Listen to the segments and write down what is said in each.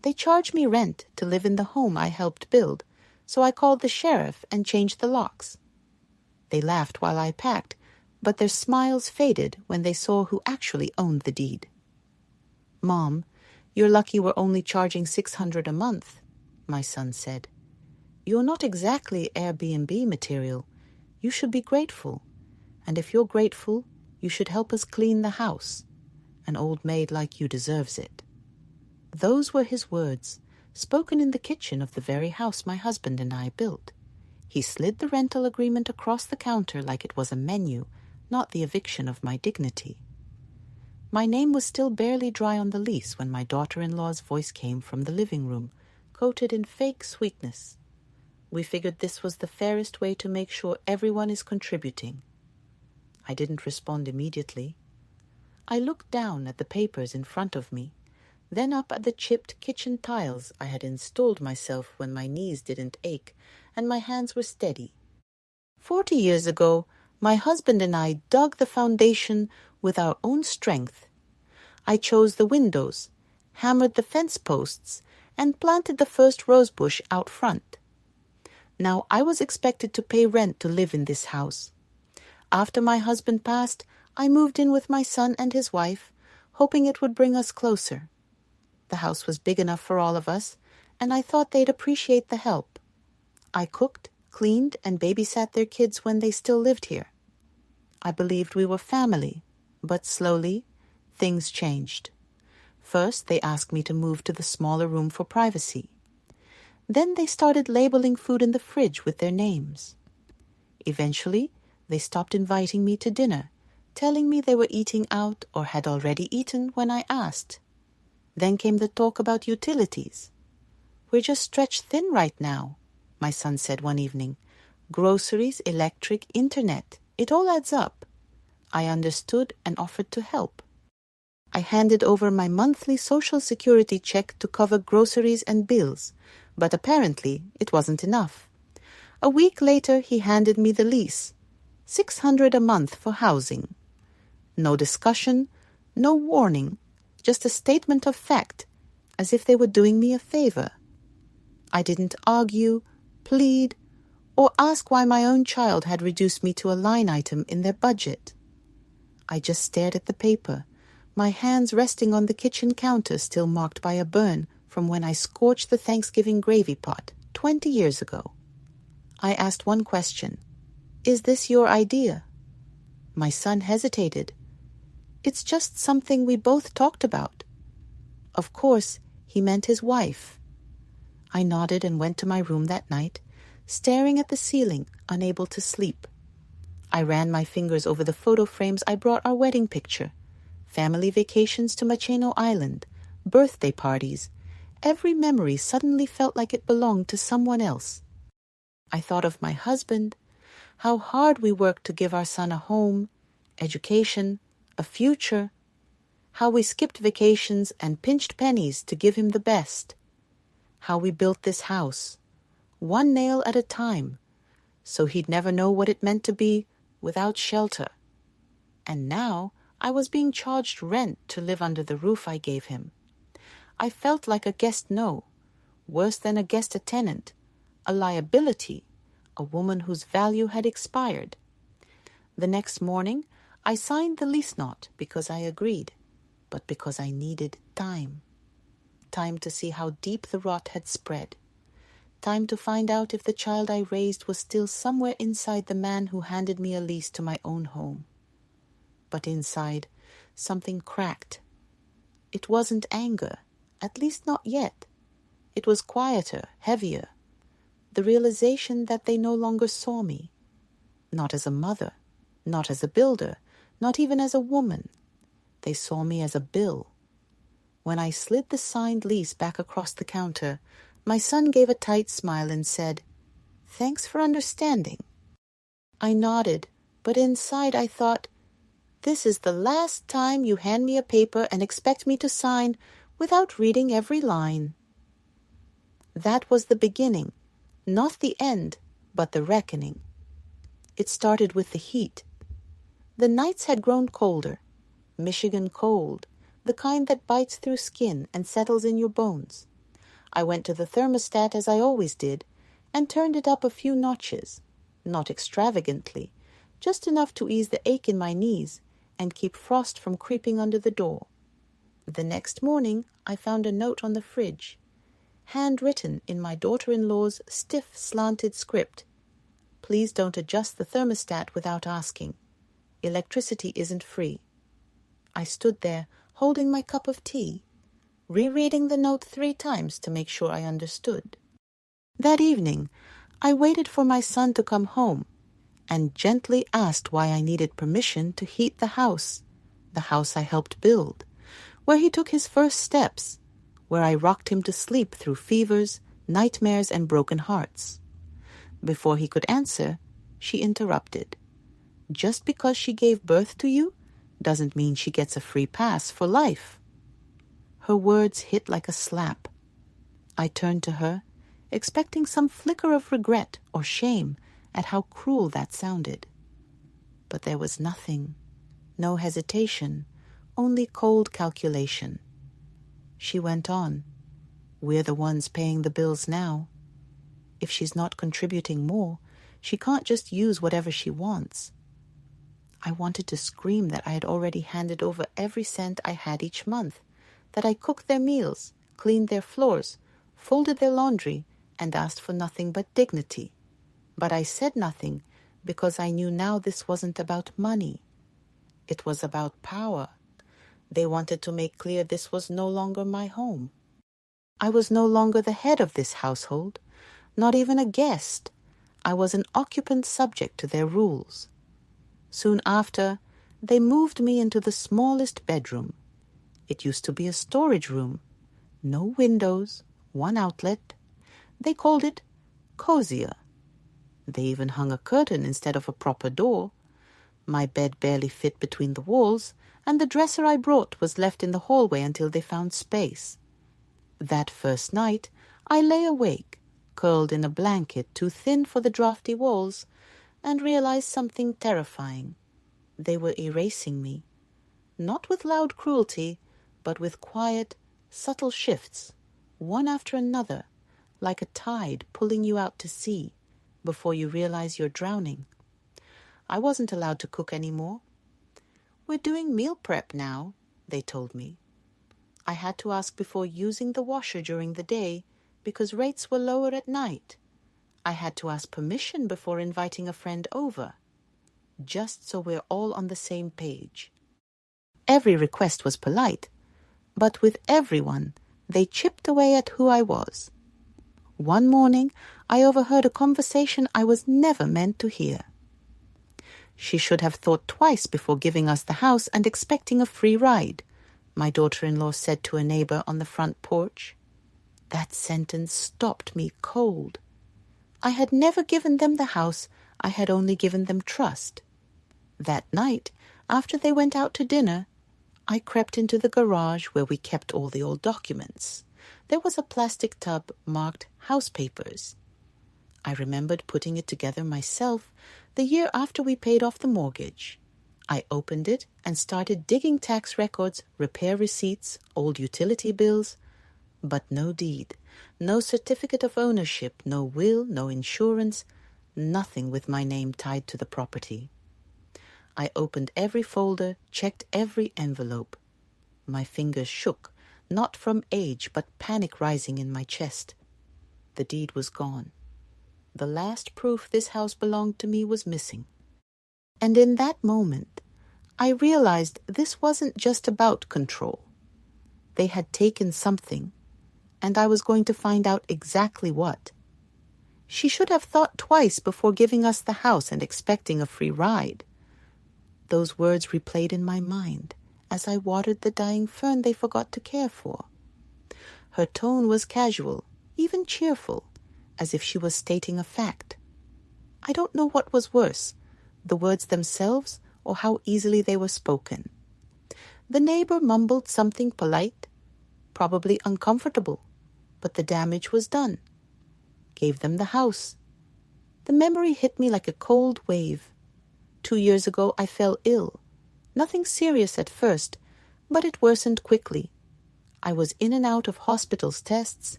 They charged me rent to live in the home I helped build, so I called the sheriff and changed the locks. They laughed while I packed, but their smiles faded when they saw who actually owned the deed. "Mom, you're lucky we're only charging $600 a month," my son said. "You're not exactly Airbnb material. You should be grateful. And if you're grateful, you should help us clean the house. An old maid like you deserves it." Those were his words, spoken in the kitchen of the very house my husband and I built. He slid the rental agreement across the counter like it was a menu, not the eviction of my dignity. My name was still barely dry on the lease when my daughter-in-law's voice came from the living room, coated in fake sweetness. "We figured this was the fairest way to make sure everyone is contributing." I didn't respond immediately. I looked down at the papers in front of me, then up at the chipped kitchen tiles I had installed myself when my knees didn't ache and my hands were steady. 40 years ago, my husband and I dug the foundation with our own strength. I chose the windows, hammered the fence posts, and planted the first rosebush out front. Now I was expected to pay rent to live in this house. After my husband passed, I moved in with my son and his wife, hoping it would bring us closer. The house was big enough for all of us, and I thought they'd appreciate the help. I cooked, cleaned, and babysat their kids when they still lived here. I believed we were family, but slowly, things changed. First, they asked me to move to the smaller room for privacy. Then they started labeling food in the fridge with their names. Eventually, they stopped inviting me to dinner, telling me they were eating out or had already eaten when I asked. Then came the talk about utilities. "We're just stretched thin right now," my son said one evening. "Groceries, electric, internet, it all adds up." I understood and offered to help. I handed over my monthly Social Security check to cover groceries and bills, but apparently it wasn't enough. A week later, he handed me the lease. $600 a month for housing. No discussion, no warning, just a statement of fact, as if they were doing me a favor. I didn't argue, plead, or ask why my own child had reduced me to a line item in their budget. I just stared at the paper, my hands resting on the kitchen counter still marked by a burn from when I scorched the Thanksgiving gravy pot 20 years ago. I asked one question. "Is this your idea?" My son hesitated. "It's just something we both talked about." Of course, he meant his wife. I nodded and went to my room that night, staring at the ceiling, unable to sleep. I ran my fingers over the photo frames I brought our wedding picture, family vacations to Macheno Island, birthday parties. Every memory suddenly felt like it belonged to someone else. I thought of my husband, how hard we worked to give our son a home, education, a future, how we skipped vacations and pinched pennies to give him the best, how we built this house, one nail at a time, so he'd never know what it meant to be without shelter. And now I was being charged rent to live under the roof I gave him. I felt like a guest no, worse than a guest a tenant, a liability, a woman whose value had expired. The next morning, I signed the lease not because I agreed, but because I needed time. Time to see how deep the rot had spread. Time to find out if the child I raised was still somewhere inside the man who handed me a lease to my own home. But inside, something cracked. It wasn't anger, at least not yet. It was quieter, heavier. The realization that they no longer saw me. Not as a mother, not as a builder, not even as a woman. They saw me as a bill. When I slid the signed lease back across the counter, my son gave a tight smile and said, "Thanks for understanding." I nodded, but inside I thought, this is the last time you hand me a paper and expect me to sign without reading every line. That was the beginning, not the end, but the reckoning. It started with the heat. The nights had grown colder, Michigan cold, the kind that bites through skin and settles in your bones. I went to the thermostat as I always did and turned it up a few notches, not extravagantly, just enough to ease the ache in my knees and keep frost from creeping under the door. The next morning I found a note on the fridge, handwritten in my daughter-in-law's stiff, slanted script. Please don't adjust the thermostat without asking. Electricity isn't free. I stood there, holding my cup of tea, rereading the note 3 times to make sure I understood. That evening, I waited for my son to come home and gently asked why I needed permission to heat the house I helped build, where he took his first steps, where I rocked him to sleep through fevers, nightmares, and broken hearts. Before he could answer, she interrupted. Just because she gave birth to you doesn't mean she gets a free pass for life. Her words hit like a slap. I turned to her, expecting some flicker of regret or shame at how cruel that sounded. But there was nothing, no hesitation, only cold calculation. She went on. We're the ones paying the bills now. If she's not contributing more, she can't just use whatever she wants. I wanted to scream that I had already handed over every cent I had each month, that I cooked their meals, cleaned their floors, folded their laundry, and asked for nothing but dignity. But I said nothing because I knew now this wasn't about money. It was about power. They wanted to make clear this was no longer my home. I was no longer the head of this household, not even a guest. I was an occupant subject to their rules. Soon after, they moved me into the smallest bedroom. It used to be a storage room. No windows, one outlet. They called it cozier. They even hung a curtain instead of a proper door. My bed barely fit between the walls, and the dresser I brought was left in the hallway until they found space. That first night, I lay awake, curled in a blanket too thin for the drafty walls, and realized something terrifying. They were erasing me, not with loud cruelty, but with quiet, subtle shifts, one after another, like a tide pulling you out to sea before you realize you're drowning. I wasn't allowed to cook anymore. We're doing meal prep now, they told me. I had to ask before using the washer during the day because rates were lower at night. I had to ask permission before inviting a friend over, just so we're all on the same page. Every request was polite, but with everyone, they chipped away at who I was. One morning, I overheard a conversation I was never meant to hear. She should have thought twice before giving us the house and expecting a free ride, my daughter-in-law said to a neighbor on the front porch. That sentence stopped me cold. I had never given them the house, I had only given them trust. That night, after they went out to dinner, I crept into the garage where we kept all the old documents. There was a plastic tub marked house papers. I remembered putting it together myself the year after we paid off the mortgage. I opened it and started digging tax records, repair receipts, old utility bills, but no deed, no certificate of ownership, no will, no insurance, nothing with my name tied to the property. I opened every folder, checked every envelope. My fingers shook, not from age, but panic rising in my chest. The deed was gone. The last proof this house belonged to me was missing. And in that moment, I realized this wasn't just about control. They had taken something, and I was going to find out exactly what. She should have thought twice before giving us the house and expecting a free ride. Those words replayed in my mind as I watered the dying fern they forgot to care for. Her tone was casual, even cheerful, as if she was stating a fact. I don't know what was worse, the words themselves or how easily they were spoken. The neighbor mumbled something polite, probably uncomfortable, but the damage was done. Gave them the house. The memory hit me like a cold wave. 2 years ago I fell ill. Nothing serious at first, but it worsened quickly. I was in and out of hospital's tests,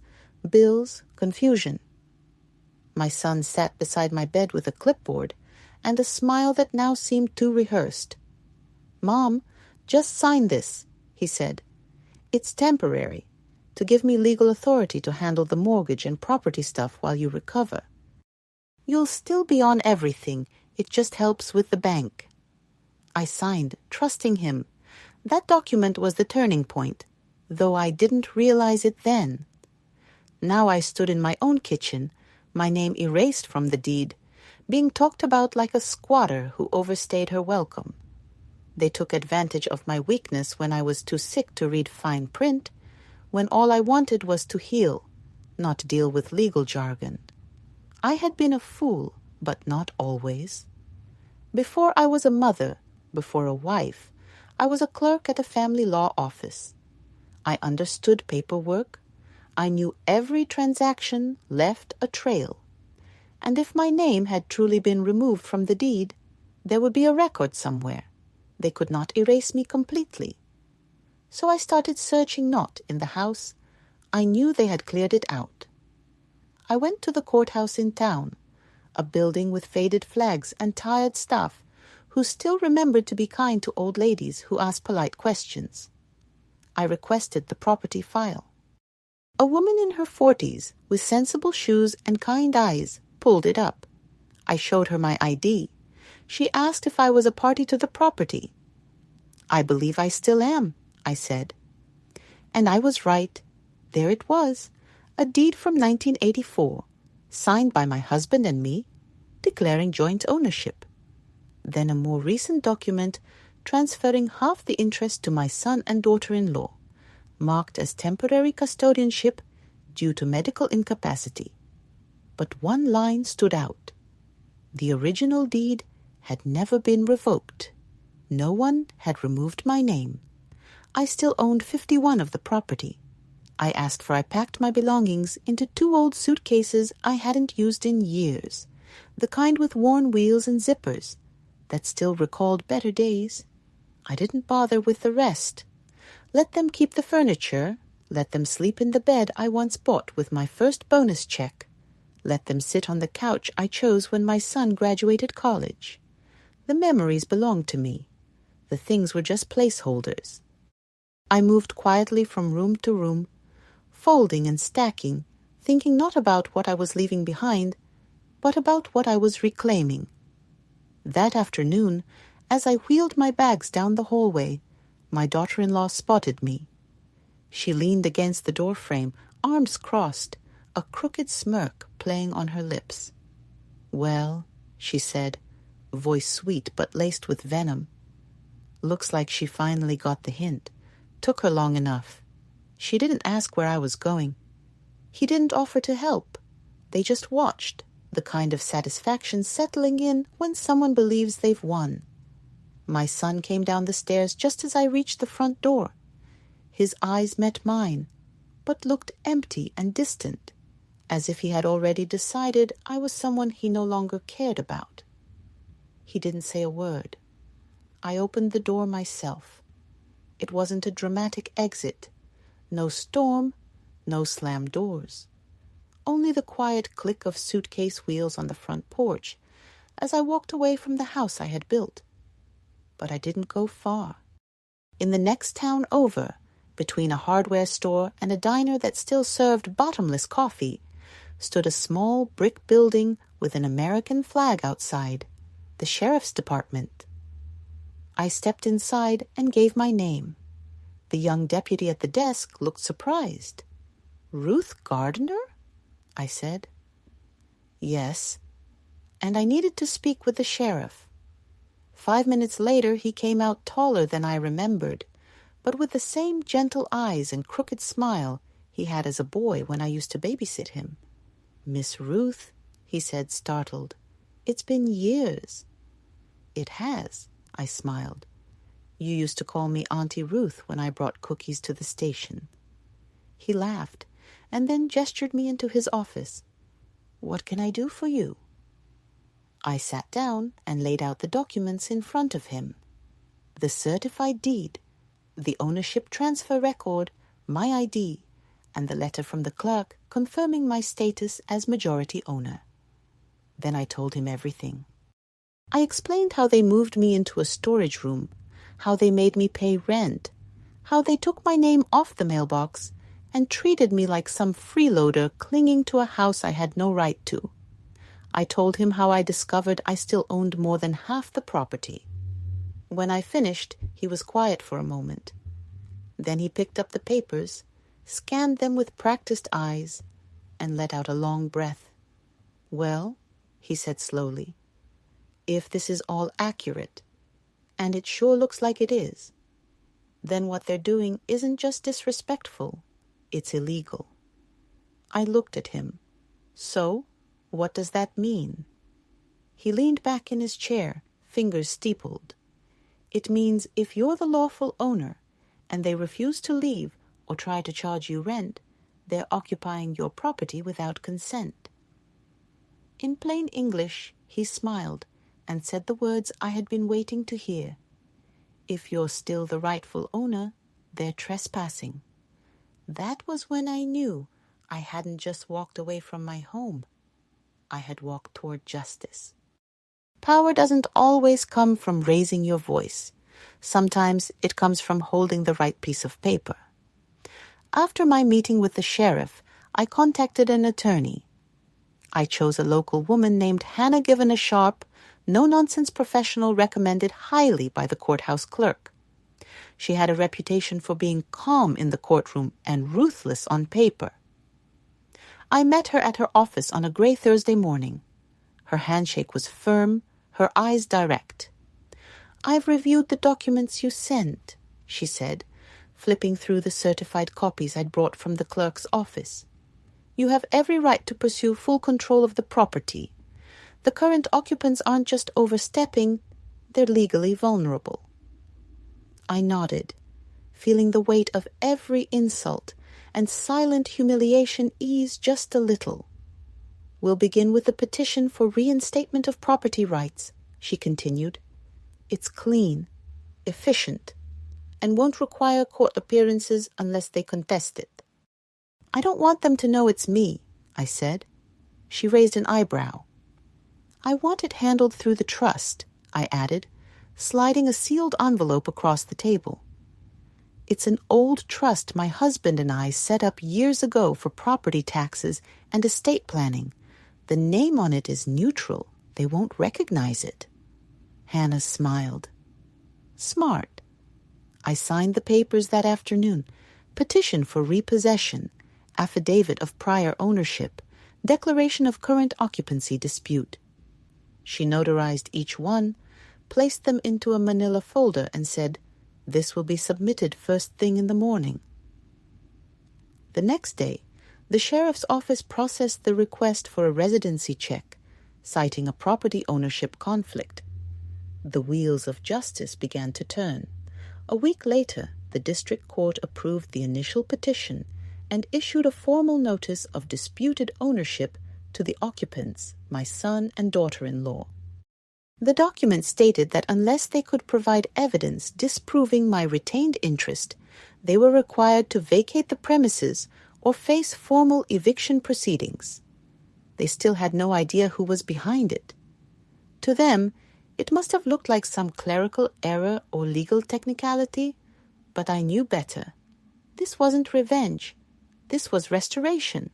bills, confusion. My son sat beside my bed with a clipboard and a smile that now seemed too rehearsed. "Mom, just sign this," he said. "It's temporary, to give me legal authority to handle the mortgage and property stuff while you recover. You'll still be on everything. It just helps with the bank." I signed, trusting him. That document was the turning point, though I didn't realize it then. Now I stood in my own kitchen, my name erased from the deed, being talked about like a squatter who overstayed her welcome. They took advantage of my weakness when I was too sick to read fine print, when all I wanted was to heal, not deal with legal jargon. I had been a fool, but not always. Before I was a mother, before a wife, I was a clerk at a family law office. I understood paperwork. I knew every transaction left a trail. And if my name had truly been removed from the deed, there would be a record somewhere. They could not erase me completely. So I started searching not in the house. I knew they had cleared it out. I went to the courthouse in town, a building with faded flags and tired staff who still remembered to be kind to old ladies who asked polite questions. I requested the property file. A woman in her 40s, with sensible shoes and kind eyes, pulled it up. I showed her my ID. She asked if I was a party to the property. "I believe I still am," I said. And I was right. There it was, a deed from 1984, signed by my husband and me, declaring joint ownership. Then a more recent document transferring half the interest to my son and daughter-in-law, marked as temporary custodianship due to medical incapacity. But one line stood out. The original deed had never been revoked. No one had removed my name. I still owned 51 of the property. I asked for I packed my belongings into 2 old suitcases I hadn't used in years, the kind with worn wheels and zippers, that still recalled better days. I didn't bother with the rest. Let them keep the furniture. Let them sleep in the bed I once bought with my first bonus check. Let them sit on the couch I chose when my son graduated college. The memories belonged to me. The things were just placeholders. I moved quietly from room to room, folding and stacking, thinking not about what I was leaving behind, but about what I was reclaiming. That afternoon, as I wheeled my bags down the hallway, my daughter-in-law spotted me. She leaned against the doorframe, arms crossed, a crooked smirk playing on her lips. "Well," she said, voice sweet but laced with venom. Looks like she finally got the hint. Took her long enough. She didn't ask where I was going. He didn't offer to help. They just watched, the kind of satisfaction settling in when someone believes they've won. My son came down the stairs just as I reached the front door. His eyes met mine, but looked empty and distant, as if he had already decided I was someone he no longer cared about. He didn't say a word. I opened the door myself. It wasn't a dramatic exit. No storm, no slammed doors. Only the quiet click of suitcase wheels on the front porch as I walked away from the house I had built. But I didn't go far. In the next town over, between a hardware store and a diner that still served bottomless coffee, stood a small brick building with an American flag outside, the sheriff's department. I stepped inside and gave my name. The young deputy at the desk looked surprised. "Ruth Gardner?" I said. "Yes." And I needed to speak with the sheriff. 5 minutes later he came out taller than I remembered, but with the same gentle eyes and crooked smile he had as a boy when I used to babysit him. "Miss Ruth," he said, startled. "It's been years." "It has," I smiled. "You used to call me Auntie Ruth when I brought cookies to the station." He laughed and then gestured me into his office. "What can I do for you?" I sat down and laid out the documents in front of him. The certified deed, the ownership transfer record, my ID, and the letter from the clerk confirming my status as majority owner. Then I told him everything. I explained how they moved me into a storage room, how they made me pay rent, how they took my name off the mailbox and treated me like some freeloader clinging to a house I had no right to. I told him how I discovered I still owned more than half the property. When I finished, he was quiet for a moment. Then he picked up the papers, scanned them with practiced eyes, and let out a long breath. "Well," he said slowly, "if this is all accurate, and it sure looks like it is, then what they're doing isn't just disrespectful, it's illegal." I looked at him. "So, what does that mean?" He leaned back in his chair, fingers steepled. "It means if you're the lawful owner and they refuse to leave or try to charge you rent, they're occupying your property without consent." In plain English, he smiled and said the words I had been waiting to hear. "If you're still the rightful owner, they're trespassing." That was when I knew I hadn't just walked away from my home. I had walked toward justice. Power doesn't always come from raising your voice. Sometimes it comes from holding the right piece of paper. After my meeting with the sheriff, I contacted an attorney. I chose a local woman named Hannah Given a Sharp, no-nonsense professional recommended highly by the courthouse clerk. She had a reputation for being calm in the courtroom and ruthless on paper. I met her at her office on a gray Thursday morning. Her handshake was firm, her eyes direct. "I've reviewed the documents you sent," she said, flipping through the certified copies I'd brought from the clerk's office. "You have every right to pursue full control of the property. The current occupants aren't just overstepping, they're legally vulnerable." I nodded, feeling the weight of every insult and silent humiliation ease just a little. "We'll begin with the petition for reinstatement of property rights," she continued. "It's clean, efficient, and won't require court appearances unless they contest it." "I don't want them to know it's me," I said. She raised an eyebrow. "I want it handled through the trust," I added, sliding a sealed envelope across the table. "It's an old trust my husband and I set up years ago for property taxes and estate planning. The name on it is neutral. They won't recognize it." Hannah smiled. "Smart." I signed the papers that afternoon. Petition for repossession, affidavit of prior ownership, declaration of current occupancy dispute. She notarized each one, placed them into a manila folder, and said, "This will be submitted first thing in the morning." The next day, the sheriff's office processed the request for a residency check, citing a property ownership conflict. The wheels of justice began to turn. A week later, the district court approved the initial petition and issued a formal notice of disputed ownership to the occupants, my son and daughter-in-law. The document stated that unless they could provide evidence disproving my retained interest, they were required to vacate the premises or face formal eviction proceedings. They still had no idea who was behind it. To them, it must have looked like some clerical error or legal technicality, but I knew better. This wasn't revenge. This was restoration.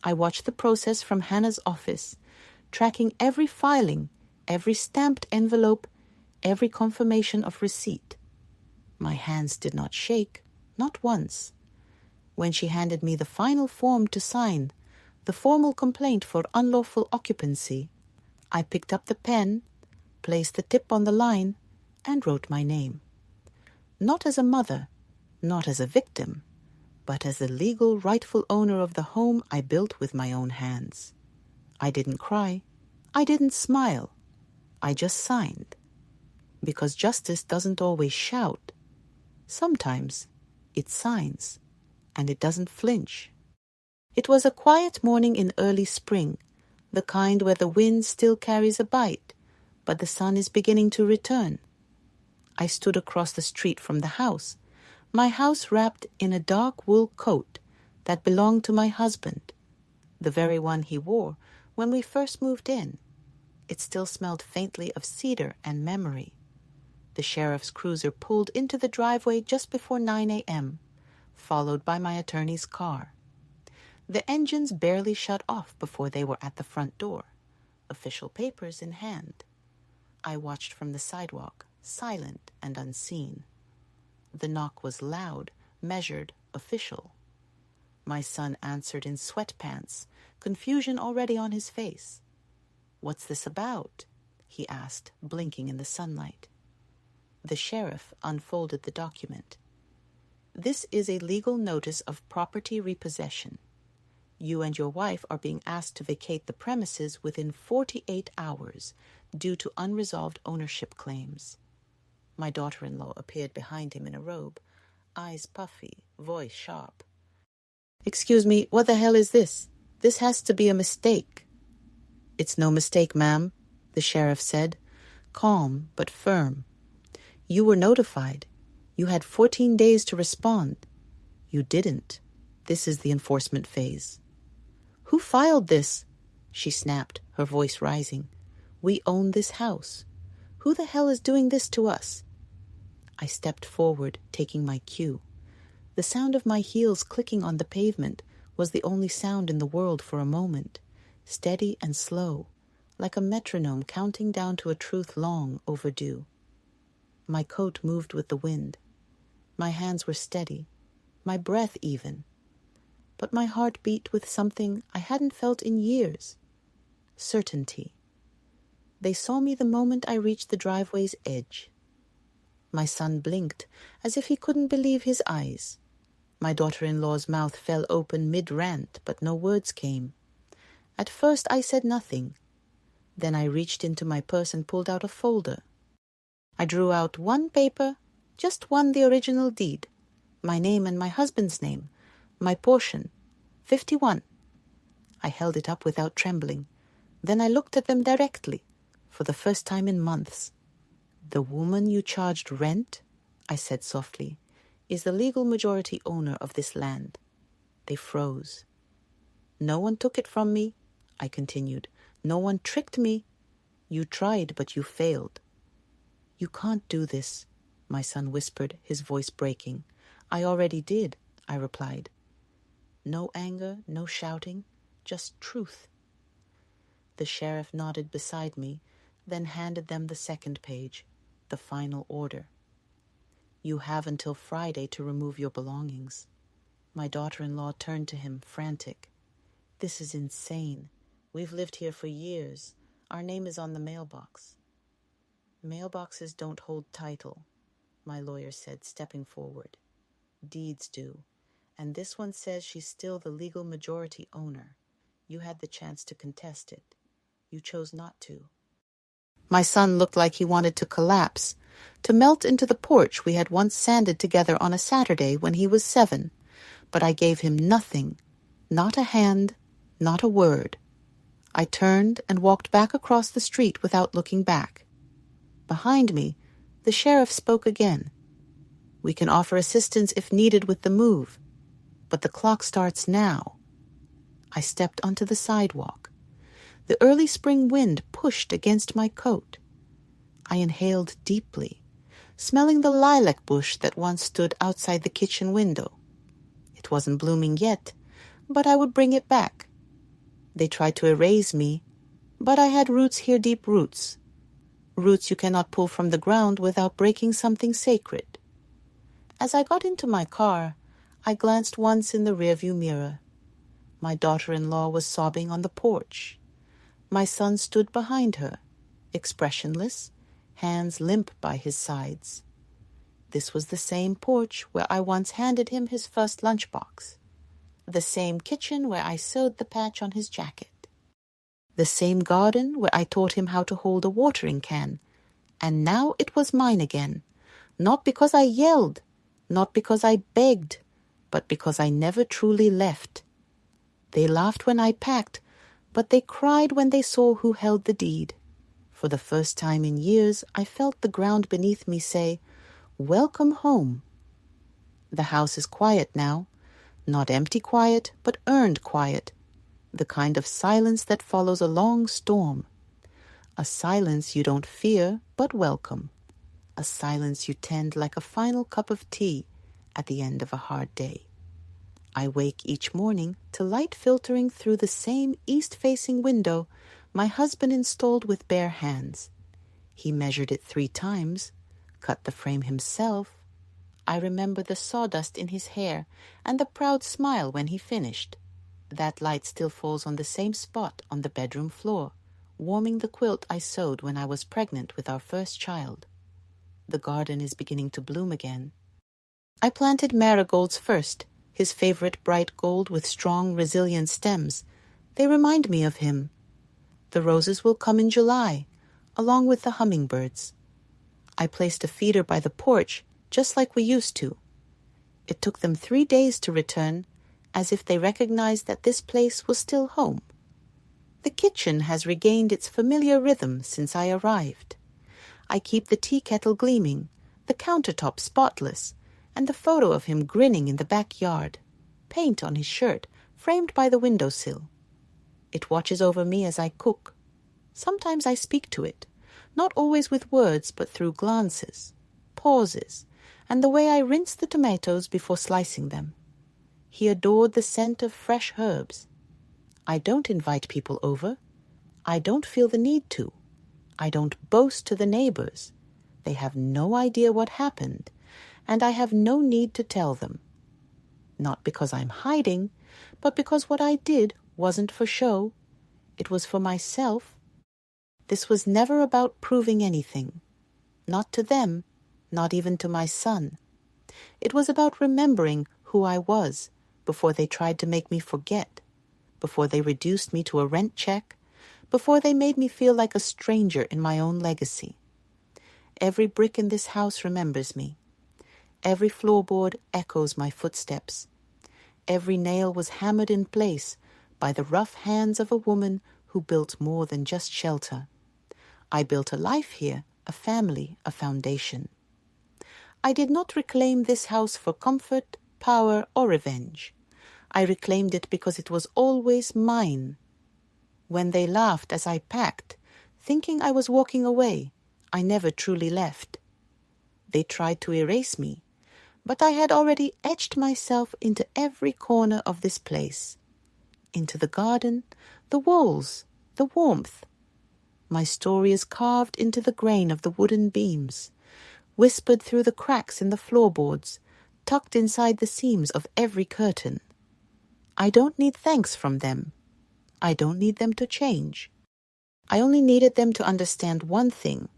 I watched the process from Hannah's office, tracking every filing, every stamped envelope, every confirmation of receipt. My hands did not shake, not once. When she handed me the final form to sign, the formal complaint for unlawful occupancy, I picked up the pen, placed the tip on the line, and wrote my name. Not as a mother, not as a victim, but as the legal rightful owner of the home I built with my own hands. I didn't cry. I didn't smile. I just signed. Because justice doesn't always shout. Sometimes it signs, and it doesn't flinch. It was a quiet morning in early spring, the kind where the wind still carries a bite, but the sun is beginning to return. I stood across the street from the house, my house wrapped in a dark wool coat, that belonged to my husband, the very one he wore when we first moved in. It still smelled faintly of cedar and memory. The sheriff's cruiser pulled into the driveway just before 9 a.m., followed by my attorney's car. The engines barely shut off before they were at the front door, official papers in hand. I watched from the sidewalk, silent and unseen. The knock was loud, measured, official. My son answered in sweatpants, confusion already on his face. "What's this about?" he asked, blinking in the sunlight. The sheriff unfolded the document. "This is a legal notice of property repossession. You and your wife are being asked to vacate the premises within 48 hours due to unresolved ownership claims." My daughter-in-law appeared behind him in a robe, eyes puffy, voice sharp. "Excuse me, what the hell is this? This has to be a mistake." "It's no mistake, ma'am," the sheriff said, calm but firm. "You were notified. You had 14 days to respond. You didn't. This is the enforcement phase." "Who filed this?" she snapped, her voice rising. "We own this house. Who the hell is doing this to us?" I stepped forward, taking my cue. The sound of my heels clicking on the pavement was the only sound in the world for a moment, steady and slow, like a metronome counting down to a truth long overdue. My coat moved with the wind. My hands were steady, my breath even. But my heart beat with something I hadn't felt in years. Certainty. They saw me the moment I reached the driveway's edge. My son blinked, as if he couldn't believe his eyes. My daughter-in-law's mouth fell open mid-rant, but no words came. At first I said nothing. Then I reached into my purse and pulled out a folder. I drew out one paper, just one, the original deed. My name and my husband's name. My portion, 51. I held it up without trembling. Then I looked at them directly, for the first time in months. "The woman you charged rent," I said softly, "is the legal majority owner of this land." They froze. "No one took it from me," I continued. "No one tricked me. You tried, but you failed." "You can't do this," my son whispered, his voice breaking. "I already did," I replied. No anger, no shouting, just truth. The sheriff nodded beside me, then handed them the second page, the final order. "You have until Friday to remove your belongings." My daughter-in-law turned to him, frantic. "This is insane. We've lived here for years. Our name is on the mailbox." "Mailboxes don't hold title," my lawyer said, stepping forward. "Deeds do. And this one says she's still the legal majority owner. You had the chance to contest it. You chose not to." My son looked like he wanted to collapse, to melt into the porch we had once sanded together on a Saturday when he was 7. But I gave him nothing, not a hand, not a word. I turned and walked back across the street without looking back. Behind me, the sheriff spoke again. "We can offer assistance if needed with the move, but the clock starts now." I stepped onto the sidewalk. The early spring wind pushed against my coat. I inhaled deeply, smelling the lilac bush that once stood outside the kitchen window. It wasn't blooming yet, but I would bring it back. They tried to erase me, but I had roots here, deep roots. Roots you cannot pull from the ground without breaking something sacred. As I got into my car, I glanced once in the rearview mirror. My daughter-in-law was sobbing on the porch. My son stood behind her, expressionless, hands limp by his sides. This was the same porch where I once handed him his first lunchbox. The same kitchen where I sewed the patch on his jacket. The same garden where I taught him how to hold a watering can. And now it was mine again, not because I yelled, not because I begged, but because I never truly left. They laughed when I packed, but they cried when they saw who held the deed. For the first time in years, I felt the ground beneath me say, "Welcome home." The house is quiet now, Not empty quiet, but earned quiet, the kind of silence that follows a long storm. A silence you don't fear, but welcome. A silence you tend like a final cup of tea at the end of a hard day. I wake each morning to light filtering through the same east-facing window my husband installed with bare hands. He measured it 3 times, cut the frame himself. I remember the sawdust in his hair and the proud smile when he finished. That light still falls on the same spot on the bedroom floor, warming the quilt I sewed when I was pregnant with our first child. The garden is beginning to bloom again. I planted marigolds first, his favorite bright gold with strong, resilient stems. They remind me of him. The roses will come in July, along with the hummingbirds. I placed a feeder by the porch, just like we used to. It took them 3 days to return, as if they recognized that this place was still home. The kitchen has regained its familiar rhythm since I arrived. I keep the tea kettle gleaming, the countertop spotless, and the photo of him grinning in the backyard, paint on his shirt framed by the windowsill. It watches over me as I cook. Sometimes I speak to it, not always with words but through glances, pauses, and the way I rinse the tomatoes before slicing them. He adored the scent of fresh herbs. I don't invite people over. I don't feel the need to. I don't boast to the neighbors. They have no idea what happened, and I have no need to tell them. Not because I'm hiding, but because what I did wasn't for show. It was for myself. This was never about proving anything. Not to them, not even to my son. It was about remembering who I was before they tried to make me forget, before they reduced me to a rent check, before they made me feel like a stranger in my own legacy. Every brick in this house remembers me. Every floorboard echoes my footsteps. Every nail was hammered in place by the rough hands of a woman who built more than just shelter. I built a life here, a family, a foundation. I did not reclaim this house for comfort, power, or revenge. I reclaimed it because it was always mine. When they laughed as I packed, thinking I was walking away, I never truly left. They tried to erase me, but I had already etched myself into every corner of this place. Into the garden, the walls, the warmth. My story is carved into the grain of the wooden beams, whispered through the cracks in the floorboards, tucked inside the seams of every curtain. I don't need thanks from them. I don't need them to change. I only needed them to understand one thing.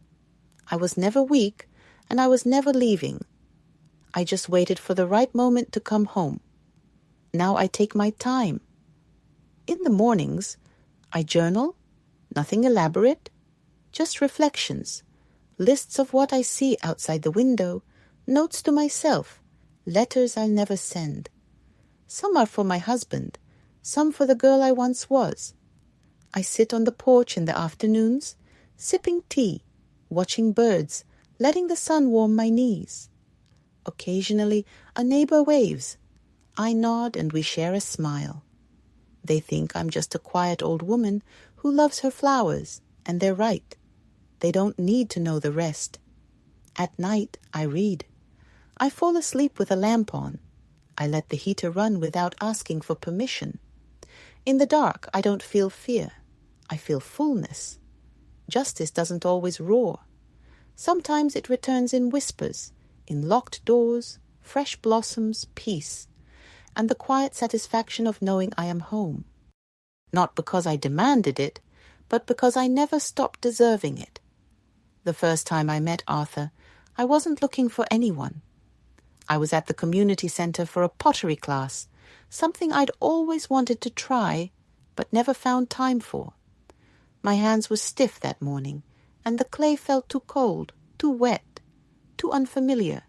I was never weak, and I was never leaving. I just waited for the right moment to come home. Now I take my time. In the mornings, I journal, nothing elaborate, just reflections, lists of what I see outside the window, notes to myself, letters I'll never send. Some are for my husband, some for the girl I once was. I sit on the porch in the afternoons, sipping tea, watching birds, letting the sun warm my knees. Occasionally, a neighbor waves. I nod and we share a smile. They think I'm just a quiet old woman who loves her flowers, and they're right. They don't need to know the rest. At night, I read. I fall asleep with a lamp on. I let the heater run without asking for permission. In the dark, I don't feel fear. I feel fullness. Justice doesn't always roar. Sometimes it returns in whispers, in locked doors, fresh blossoms, peace, and the quiet satisfaction of knowing I am home. Not because I demanded it, but because I never stopped deserving it. The first time I met Arthur, I wasn't looking for anyone. I was at the community center for a pottery class, something I'd always wanted to try, but never found time for. My hands were stiff that morning, and the clay felt too cold, too wet, too unfamiliar.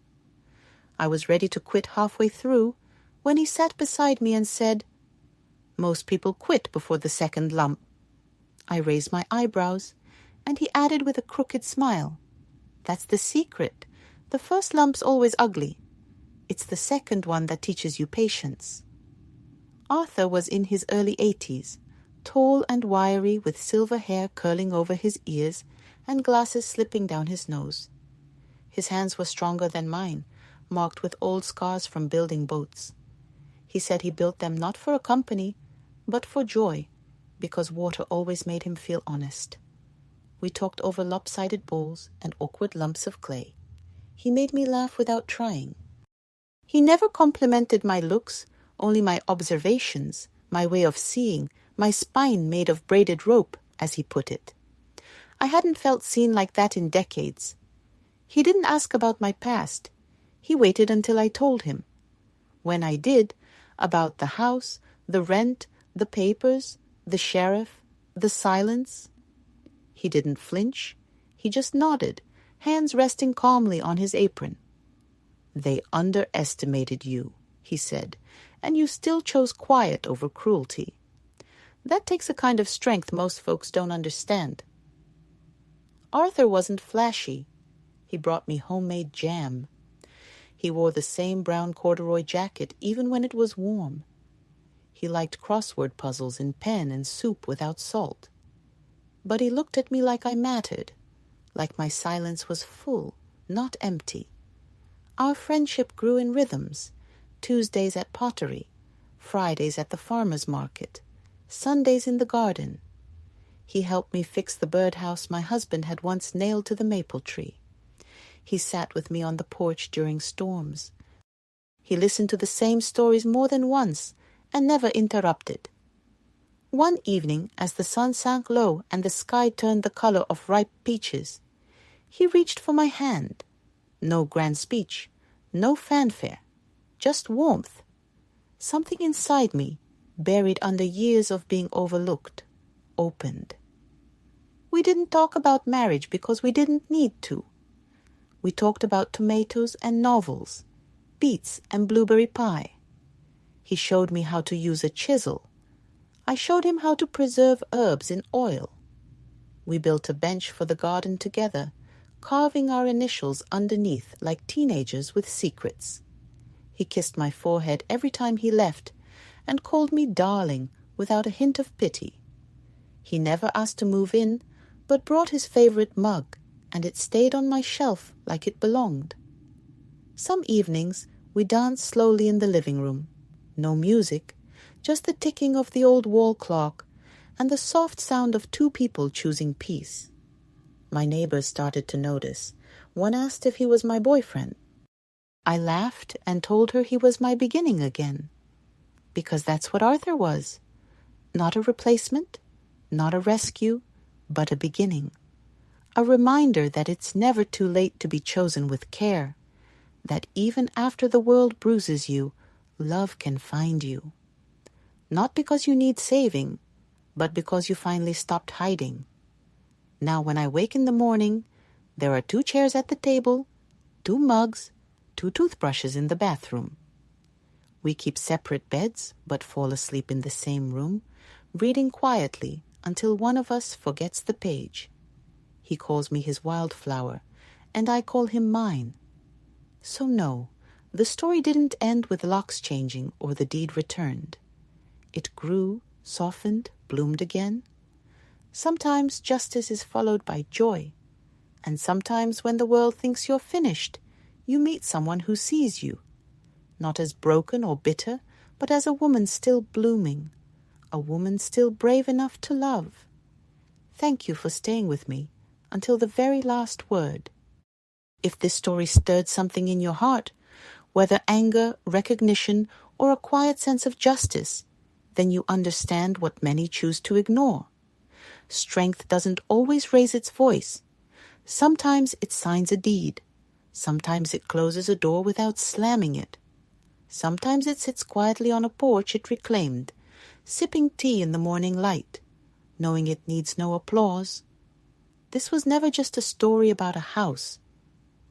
I was ready to quit halfway through when he sat beside me and said, "Most people quit before the second lump." I raised my eyebrows, and he added with a crooked smile, "That's the secret. The first lump's always ugly. It's the second one that teaches you patience." Arthur was in his early 80s, tall and wiry with silver hair curling over his ears and glasses slipping down his nose. His hands were stronger than mine, marked with old scars from building boats. He said he built them not for a company, but for joy, because water always made him feel honest. We talked over lopsided bowls and awkward lumps of clay. He made me laugh without trying. He never complimented my looks, only my observations, my way of seeing, my spine made of braided rope, as he put it. I hadn't felt seen like that in decades. He didn't ask about my past. He waited until I told him. When I did, about the house, the rent, the papers, the sheriff, the silence, he didn't flinch. He just nodded, hands resting calmly on his apron. "They underestimated you," he said, "and you still chose quiet over cruelty. That takes a kind of strength most folks don't understand." Arthur wasn't flashy. He brought me homemade jam. He wore the same brown corduroy jacket even when it was warm. He liked crossword puzzles in pen and soup without salt. But he looked at me like I mattered, like my silence was full, not empty. Our friendship grew in rhythms, Tuesdays at pottery, Fridays at the farmer's market, Sundays in the garden. He helped me fix the birdhouse my husband had once nailed to the maple tree. He sat with me on the porch during storms. He listened to the same stories more than once and never interrupted. One evening, as the sun sank low and the sky turned the color of ripe peaches, he reached for my hand. No grand speech, no fanfare, just warmth. Something inside me, buried under years of being overlooked, opened. We didn't talk about marriage because we didn't need to. We talked about tomatoes and novels, beets and blueberry pie. He showed me how to use a chisel. I showed him how to preserve herbs in oil. We built a bench for the garden together, carving our initials underneath like teenagers with secrets. He kissed my forehead every time he left and called me darling without a hint of pity. He never asked to move in, but brought his favorite mug, and it stayed on my shelf like it belonged. Some evenings we danced slowly in the living room. No music, just the ticking of the old wall clock and the soft sound of two people choosing peace. My neighbors started to notice. One asked if he was my boyfriend. I laughed and told her he was my beginning again. Because that's what Arthur was. Not a replacement, not a rescue, but a beginning. A reminder that it's never too late to be chosen with care. That even after the world bruises you, love can find you. Not because you need saving, but because you finally stopped hiding. Now when I wake in the morning, there are 2 chairs at the table, 2 mugs, 2 toothbrushes in the bathroom. We keep separate beds, but fall asleep in the same room, reading quietly until one of us forgets the page. He calls me his wildflower, and I call him mine. So no, the story didn't end with locks changing or the deed returned. It grew, softened, bloomed again. Sometimes justice is followed by joy, and sometimes when the world thinks you're finished, you meet someone who sees you, not as broken or bitter, but as a woman still blooming, a woman still brave enough to love. Thank you for staying with me until the very last word. If this story stirred something in your heart, whether anger, recognition, or a quiet sense of justice, then you understand what many choose to ignore. Strength doesn't always raise its voice. Sometimes it signs a deed. Sometimes it closes a door without slamming it. Sometimes it sits quietly on a porch it reclaimed, sipping tea in the morning light, knowing it needs no applause. This was never just a story about a house.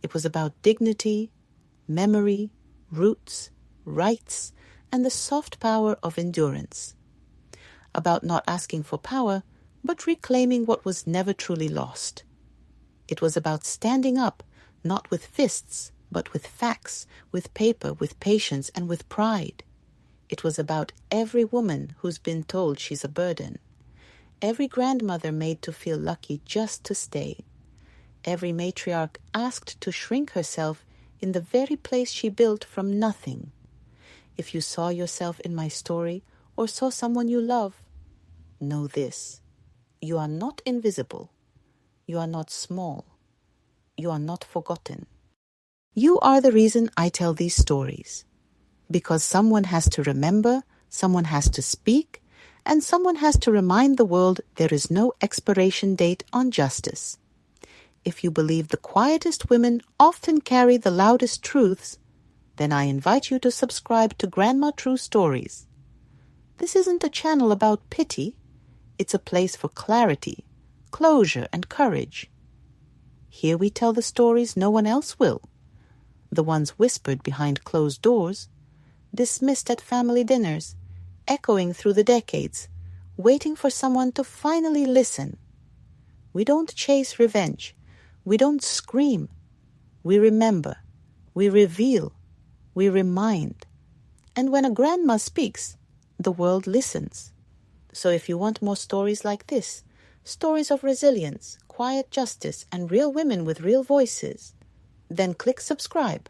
It was about dignity, memory, roots, rights, and the soft power of endurance. About not asking for power, but reclaiming what was never truly lost. It was about standing up, not with fists, but with facts, with paper, with patience, and with pride. It was about every woman who's been told she's a burden. Every grandmother made to feel lucky just to stay. Every matriarch asked to shrink herself in the very place she built from nothing. If you saw yourself in my story or saw someone you love, know this: you are not invisible. You are not small. You are not forgotten. You are the reason I tell these stories. Because someone has to remember, someone has to speak, and someone has to remind the world there is no expiration date on justice. If you believe the quietest women often carry the loudest truths, then I invite you to subscribe to Grandma True Stories. This isn't a channel about pity. It's a place for clarity, closure, and courage. Here we tell the stories no one else will. The ones whispered behind closed doors, dismissed at family dinners, echoing through the decades, waiting for someone to finally listen. We don't chase revenge. We don't scream. We remember. We reveal. We remind. And when a grandma speaks, the world listens. So if you want more stories like this, stories of resilience, quiet justice, and real women with real voices, then click subscribe.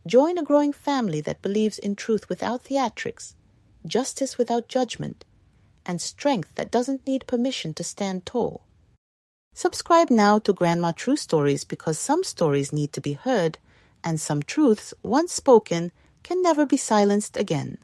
Join a growing family that believes in truth without theatrics, justice without judgment, and strength that doesn't need permission to stand tall. Subscribe now to Grandma True Stories, because some stories need to be heard, and some truths, once spoken, can never be silenced again.